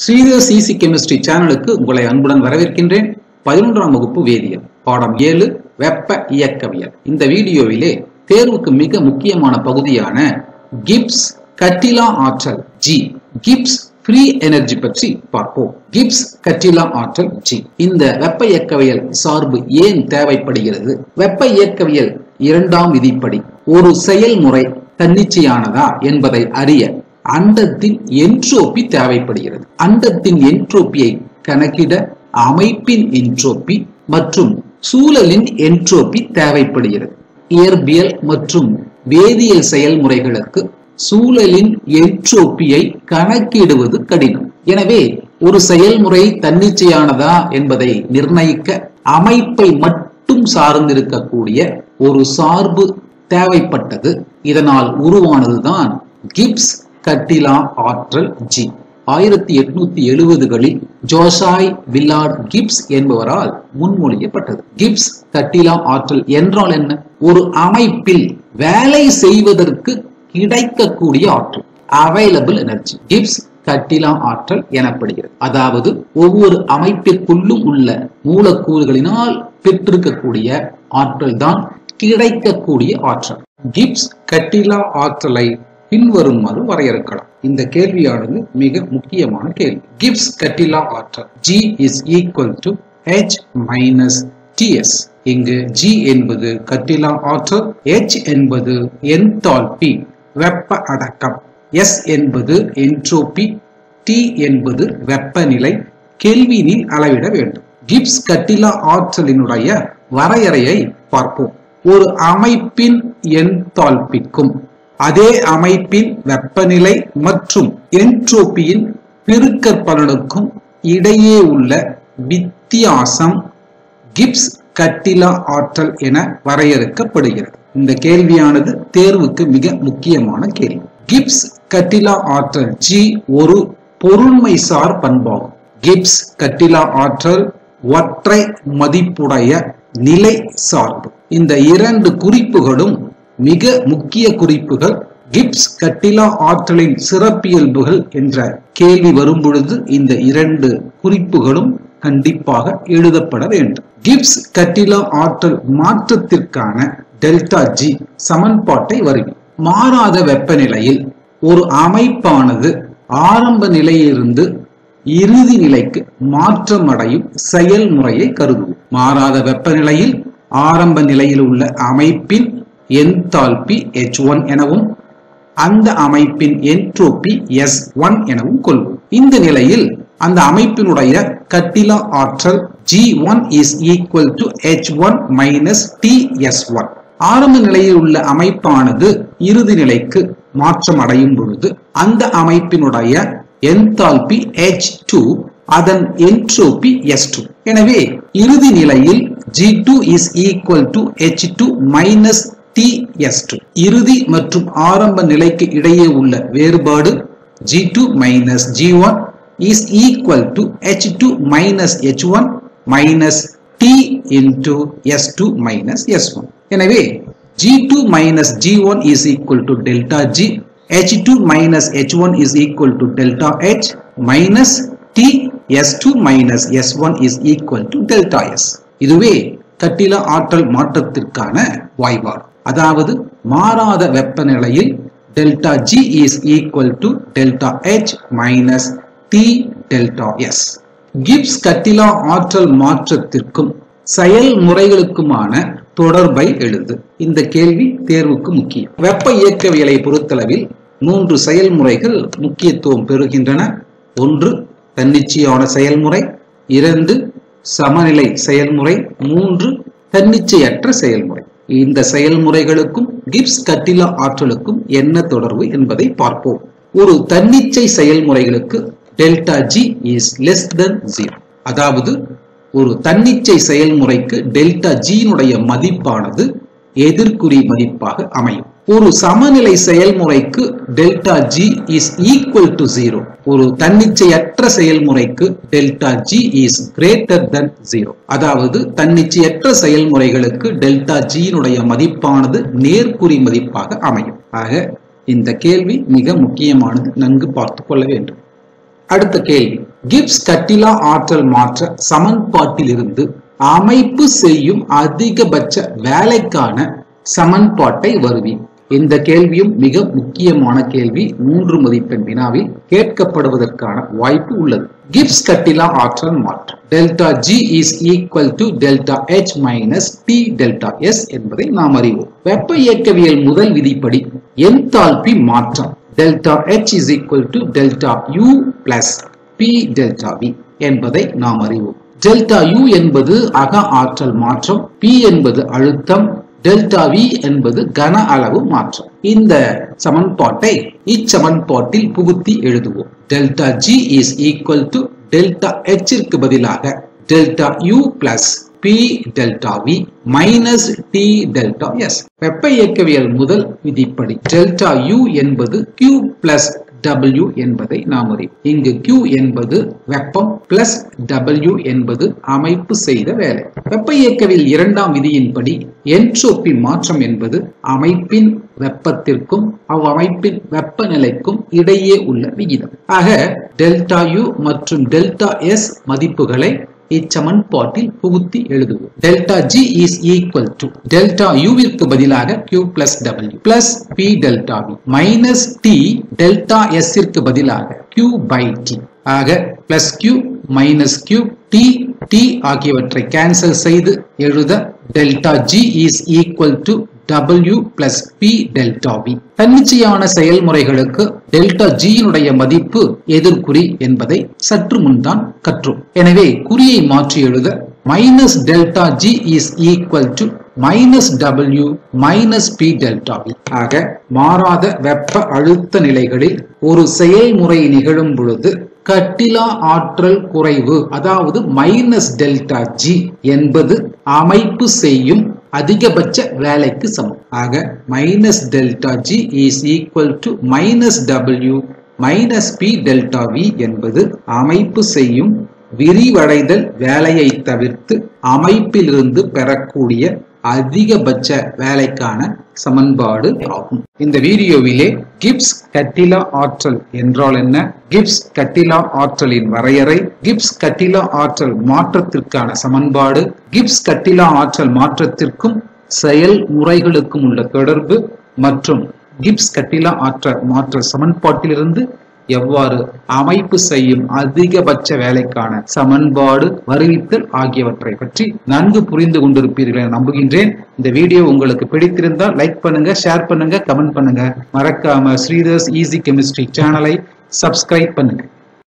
Sridhar's easy chemistry சேனலுக்கு உங்களை அன்புடன் வரவேற்கின்றேன். 11ஆம் வகுப்பு வேதியியல் பாடம் 7 வெப்ப இயக்கவியல். இந்த வீடியோவிலே தேர்வுக்கு மிக முக்கியமான பகுதியான கிப்ஸ் கட்டிலா ஆற்றல் G, கிப்ஸ் ஃப்ரீ எனர்ஜி பற்றி பார்ப்போம். கிப்ஸ் கட்டிலா ஆற்றல் G. இந்த வெப்ப இயக்கவியல் சார்பு ஏன் தேவைப்படுகிறது? வெப்ப இயக்கவியல் 2ஆம் விதிப்படி ஒரு செயல்முறை தன்னிச்சையானதா என்பதை அறிய அண்டத்தின் என்ட்ரோபி தேவைப்படுகிறது. அண்டத்தின் என்ட்ரோபியை கணக்கிட அமைப்பின் என்ட்ரோபி மற்றும் சூழலின் என்ட்ரோபி தேவைப்படுகிறது. இயற்பியல் மற்றும் வேதியியல் செயல்முறைகளுக்கு சூழலின் என்ட்ரோபியை கணக்கிடுவது கடினம். எனவே ஒரு செயல்முறை தன்னிச்சையானதா என்பதை நிர்ணயிக்க அமைப்பை மட்டும் சார்ந்திருக்கக்கூடிய ஒரு சார்பு தேவைப்பட்டது. இதனால் உருவானதுதான் கிப்ஸ் கட்டிலா ஆற்றல் G. 1870களில் ஜோசாய் வில்லார்ட் கிப்ஸ் என்பவரால் முன்மொழியப்பட்டது. கிப்ஸ் கட்டிலா ஆற்றல் என்றால் என்ன? ஒரு அமைப்பில் வேலை செய்வதற்கு கிடைக்கக்கூடிய ஆற்றல், அவைலபிள் எனர்ஜி, கிப்ஸ் கட்டிலா ஆற்றல் எனப்படுகிறது. அதாவது ஒவ்வொரு அமைப்பிற்குள்ளும் உள்ள மூலக்கூறுகளினால் பெற்றிருக்கக்கூடிய ஆற்றல் தான் கிடைக்கக்கூடிய ஆற்றல். கிப்ஸ் கட்டிலா ஆற்றலை பின்வருமாறு வரையறுக்கலாம். இந்த கேள்வியானது மிக முக்கியமான கேள்வி. கிப்ஸ் கட்டிலா ஆற்றல் G is equal to H minus Ts. இங்கு G என்பது கட்டிலா ஆற்றல், H என்பது என்தால்பி வெப்ப அடக்கம், S என்பது என்ட்ரோபி, T என்பது வெப்பநிலை, கெல்வினில் அளவிட வேண்டும். கிப்ஸ் கட்டிலா ஆற்றலினுடைய வரையறையை பார்ப்போம். ஒரு அமைப்பின் என்தால்பிக்கும் அதே அமைப்பின் வெப்பநிலை மற்றும் என்ட்ரோபியின் பெருக்கற்பலனுக்கும் இடையே உள்ள வித்தியாசம் கிப்ஸ் கட்டிலா ஆற்றல் என வரையறுக்கப்படுகிறது. இந்த கேள்வியானது தேர்வுக்கு மிக முக்கியமான கேள்வி. கிப்ஸ் கட்டிலா ஆற்றல் G ஒரு பொருண்மைசார் பண்பாகும். கிப்ஸ் கட்டிலா ஆற்றல் ஒற்றை மதிப்புடைய நிலை சார்பு. இந்த இரண்டு குறிப்புகளும் மிக முக்கிய குறிப்புகள். கிப்ஸ் கட்டிலா ஆற்றலின் சிறப்பியல்புகள் என்ற கேள்வி வரும் பொழுது இந்த இரண்டு குறிப்புகளும் கண்டிப்பாக எழுதப்பட வேண்டும். கிப்ஸ் கட்டிலா ஆற்றல் மாற்றத்திற்கான டெல்டா G சமன்பாட்டை வருவோம். மாறாத வெப்பநிலையில் ஒரு அமைப்பானது ஆரம்ப நிலையிலிருந்து இறுதி நிலைக்கு மாற்றமடையும் செயல்முறையை கருதுவோம். மாறாத வெப்பநிலையில் ஆரம்ப நிலையில் உள்ள அமைப்பின் என்தால்பி H1 எனவும் அந்த அமைப்பின் என்ட்ரோபி S1 எனவும் கொள்வோம். இந்த நிலையில் அந்த அமைப்பினுடைய கட்டிலா ஆற்றல் G1 is equal to H1 minus T_S1. ஆரம்ப நிலையில் உள்ள அமைப்பானது இறுதி நிலைக்கு மாற்றம் அடையும் பொழுது அந்த அமைப்பினுடைய என்தால்பி H2, அதன் என்ட்ரோபி S2. எனவே இறுதி நிலையில் G2 is equal to H2 minus T_S2. இறுதி மற்றும் ஆரம்ப நிலைக்கு இடையே உள்ள வேறுபாடு G2 minus G1 is equal to H2 minus H1 minus T into S2 minus S1. எனவே G2 minus G1 is equal to delta G, H2 minus H1 is equal to delta H minus T, S2 minus S1 is equal to delta S. இதுவே கட்டிலா ஆற்றல் மாற்றத்திற்கான வாய்பாடு. அதாவது மாறாத வெப்பநிலையில் delta G is equal to delta H minus T delta S. Gibbs கட்டிலா ஆற்றல் மாற்றத்திற்கும் செயல்முறைகளுக்குமான தொடர்பை எழுது. இந்த கேள்வி தேர்வுக்கு முக்கியம். வெப்ப இயக்கவியலை பொறுத்தளவில் 3 செயல்முறைகள் முக்கியத்துவம் பெறுகின்றன. 1 தன்னிச்சையான செயல்முறை, 2 சமநிலை செயல்முறை, 3 தன்னிச்சையற்ற செயல்முறை. இந்த செயல்முறைகளுக்கும் கிப்ஸ் கட்டிலா ஆற்றலுக்கும் என்ன தொடர்பு என்பதை பார்ப்போம். ஒரு தன்னிச்சை செயல்முறைகளுக்கு delta G is less than 0. அதாவது ஒரு தன்னிச்சை செயல்முறைக்கு டெல்டா G னுடைய மதிப்பானது எதிர்குறி மதிப்பாக அமையும். ஒரு சமநிலை செயல்முறைக்கு delta G is equal to 0. ஒரு தன்னிச்சையற்ற செயல்முறைக்கு delta G is greater than 0. அதாவது தன்னிச்சையற்ற செயல்முறைகளுக்கு டெல்டா G னுடைய மதிப்பானது நேர்குறி மதிப்பாக அமையும். ஆக இந்த கேள்வி மிக முக்கியமானது, நன்கு பார்த்துக் கொள்ள வேண்டும். அடுத்த கேள்வி, கிப்ஸ் கட்டிலா ஆற்றல் மாற்ற சமன்பாட்டிலிருந்து அமைப்பு செய்யும் அதிகபட்ச வேலைக்கான சமன்பாட்டை வருவி. இந்த கேள்வியும் மிக முக்கியமான கேள்வி. 3 மதிப்பெண் வினாவில் கேட்கப்படுவதற்கான வாய்ப்பு உள்ளது. கிப்ஸ் கட்டிலா ஆற்றல் மாற்றம் delta G is equal to delta H minus T delta S என்பதை நாம் அறிவோம். வெப்ப இயக்கவியல் முதல் விதிப்படி என்தால்பி மாற்றம் delta H is equal to delta U plus P delta V என்பதை நாம் அறிவோம். டெல்டா U என்பது அக ஆற்றல் மாற்றம், P என்பது அழுத்தம், டெல்டா V என்பது கன அளவு மாற்றம். இந்த சமன்பாட்டை இச்சமன்பாட்டில் புகுத்தி எழுதுவோம். Delta G is equal to delta H ற்கு பதிலாக delta U plus P delta V minus T delta S. வெப்ப இயக்கவியல் முதல் விதிப்படி டெல்டா U என்பது Q plus W என்பதை நாம் அறிவோம். இங்கு Q என்பது வெப்பம் பிளஸ் W என்பது அமைப்பு செய்த வேலை. வெப்ப இயக்கவியல் இரண்டாம் விதியின்படி என்ட்ரோபி மாற்றம் என்பது அமைப்பின் வெப்பத்திற்கும் அவ்வமைப்பின் வெப்பநிலைக்கும் இடையே உள்ள விகிதம். ஆக டெல்டா U மற்றும் டெல்டா S மதிப்புகளை இச்சமன்பாட்டில் புகுத்தி எழுதுவோம். Delta G is equal to delta U விற்கு பதிலாக Q plus W plus P delta V minus T delta S ற்கு பதிலாக Q by T. ஆக plus Q minus Q T ஆகியவற்றை கேன்சல் செய்து எழுத delta G is equal to W plus P delta V. தன்னிச்சையான செயல்முறைகளுக்கு டெல்டா G னுடைய மதிப்பு எதிர்குறி என்பதை சற்று முன்தான் கற்றோம். எனவே குறியை மாற்றி எழுத minus delta G is equal to minus W minus P delta V. ஆக மாறாத வெப்ப அழுத்த நிலைகளில் ஒரு செயல்முறை நிகழும் பொழுது கட்டிலா ஆற்றல் குறைவு, அதாவது மைனஸ் டெல்டா G என்பது அமைப்பு செய்யும் அதிகபட்ச வேலைக்கு சமம். ஆக minus delta G is equal to minus W minus P delta V என்பது அமைப்பு செய்யும் விரிவடைதல் வேலையை தவிர்த்து அமைப்பிலிருந்து பெறக்கூடிய அதிகபட்ச வேலைக்கான சமன்பாடு ஆகும். இந்த வீடியோவிலே கிப்ஸ் கட்டிலா ஆற்றல் என்றால் என்ன, கிப்ஸ் கட்டிலா ஆற்றலின் வரையறை, கிப்ஸ் கட்டிலா ஆற்றல் மாற்றத்திற்கான சமன்பாடு, கிப்ஸ் கட்டிலா ஆற்றல் மாற்றத்திற்கும் செயல்முறைகளுக்கும் உள்ள தொடர்பு மற்றும் கிப்ஸ் கட்டிலா ஆற்றல் மாற்ற சமன்பாட்டிலிருந்து எவ்வாறு அமைப்பு செய்யும் அதிகபட்ச வேலைக்கான சமன்பாடு வருவித்தல் ஆகியவற்றை பற்றி நன்கு புரிந்து கொண்டிருப்பீர்கள் என நம்புகின்றேன். இந்த வீடியோ உங்களுக்கு பிடித்திருந்தால் லைக் பண்ணுங்க, ஷேர் பண்ணுங்க, கமெண்ட் பண்ணுங்க. மறக்காம ஸ்ரீதர்ஸ் ஈஸி கெமிஸ்ட்ரி சேனலை சப்ஸ்கிரைப் பண்ணுங்க.